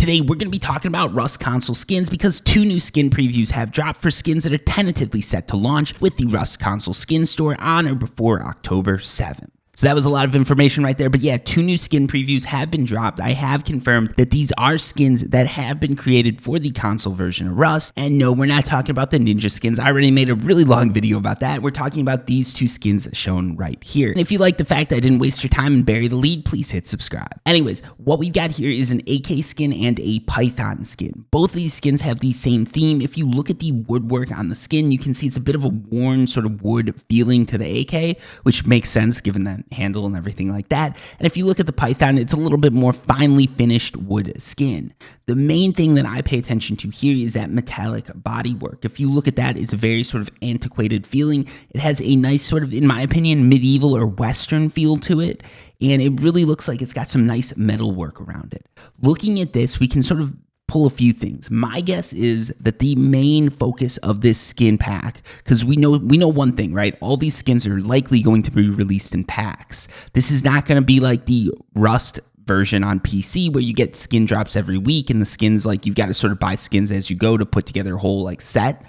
Today, we're going to be talking about Rust console skins because 2 new skin previews have dropped for skins that are tentatively set to launch with the Rust console skin store on or before October 7th. So that was a lot of information right there, but yeah, 2 new skin previews have been dropped. I have confirmed that these are skins that have been created for the console version of Rust, and no, we're not talking about the ninja skins. I already made a really long video about that. We're talking about these 2 skins shown right here. And if you like the fact that I didn't waste your time and bury the lead, please hit subscribe. Anyways, what we've got here is an AK skin and a Python skin. Both of these skins have the same theme. If you look at the woodwork on the skin, you can see it's a bit of a worn sort of wood feeling to the AK, which makes sense given that handle and everything like that. And if you look at the Python, it's a little bit more finely finished wood skin. The main thing that I pay attention to here is that metallic bodywork. If you look at that, it's a very sort of antiquated feeling. It has a nice sort of, in my opinion, medieval or Western feel to it. And it really looks like it's got some nice metal work around it. Looking at this, we can sort of pull a few things. My guess is that the main focus of this skin pack, because we know one thing, right? All these skins are likely going to be released in packs. This is not going to be like the Rust version on PC where you get skin drops every week and the skins, like, you've got to sort of buy skins as you go to put together a whole like set.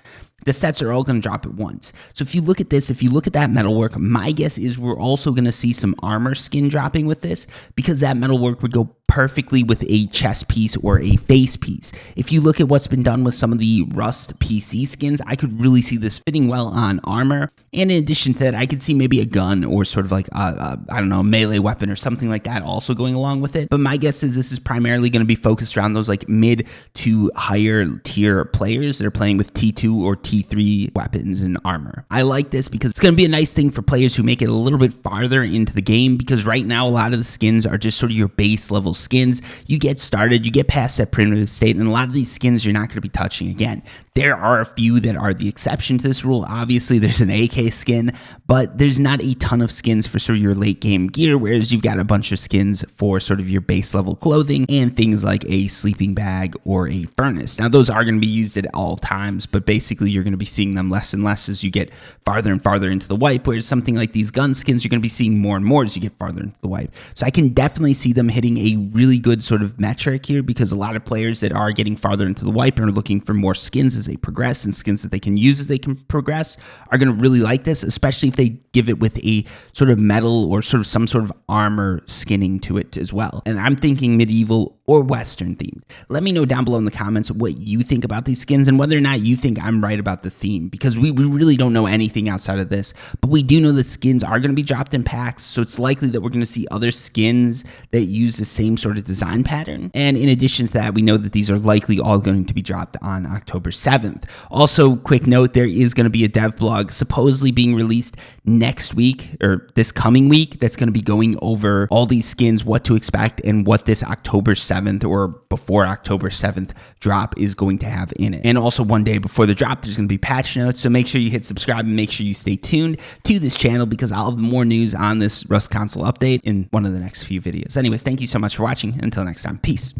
The sets are all going to drop at once. So if you look at this, if you look at that metalwork, my guess is we're also going to see some armor skin dropping with this, because that metalwork would go perfectly with a chest piece or a face piece. If you look at what's been done with some of the Rust PC skins, I could really see this fitting well on armor. And in addition to that, I could see maybe a gun or sort of like I don't know, a melee weapon or something like that also going along with it. But my guess is this is primarily going to be focused around those like mid to higher tier players that are playing with T2 or T3 weapons and armor. I like this because it's going to be a nice thing for players who make it a little bit farther into the game, because right now a lot of the skins are just sort of your base level skins. You get started, you get past that primitive state, and a lot of these skins you're not going to be touching again. There are a few that are the exception to this rule. Obviously, there's an AK skin, but there's not a ton of skins for sort of your late game gear, whereas you've got a bunch of skins for sort of your base level clothing and things like a sleeping bag or a furnace. Now, those are going to be used at all times, but basically you're going to be seeing them less and less as you get farther and farther into the wipe, whereas something like these gun skins, you're going to be seeing more and more as you get farther into the wipe. So I can definitely see them hitting a really good sort of metric here, because a lot of players that are getting farther into the wipe and are looking for more skins as they progress and skins that they can use as they can progress are going to really like this, especially if they give it with a sort of metal or sort of some sort of armor skinning to it as well. And I'm thinking medieval or Western themed. Let me know down below in the comments what you think about these skins and whether or not you think I'm right about the theme, because we really don't know anything outside of this, but we do know that skins are going to be dropped in packs, so it's likely that we're going to see other skins that use the same sort of design pattern. And in addition to that, we know that these are likely all going to be dropped on October 7th. Also, quick note, there is going to be a dev blog supposedly being released next week or this coming week that's going to be going over all these skins, what to expect, and what this October 7th or before October 7th drop is going to have in it. And also one day before the drop, there's going to be patch notes, so make sure you hit subscribe and make sure you stay tuned to this channel, because I'll have more news on this Rust console update in one of the next few videos. Anyways, thank you so much for watching. Until next time, peace.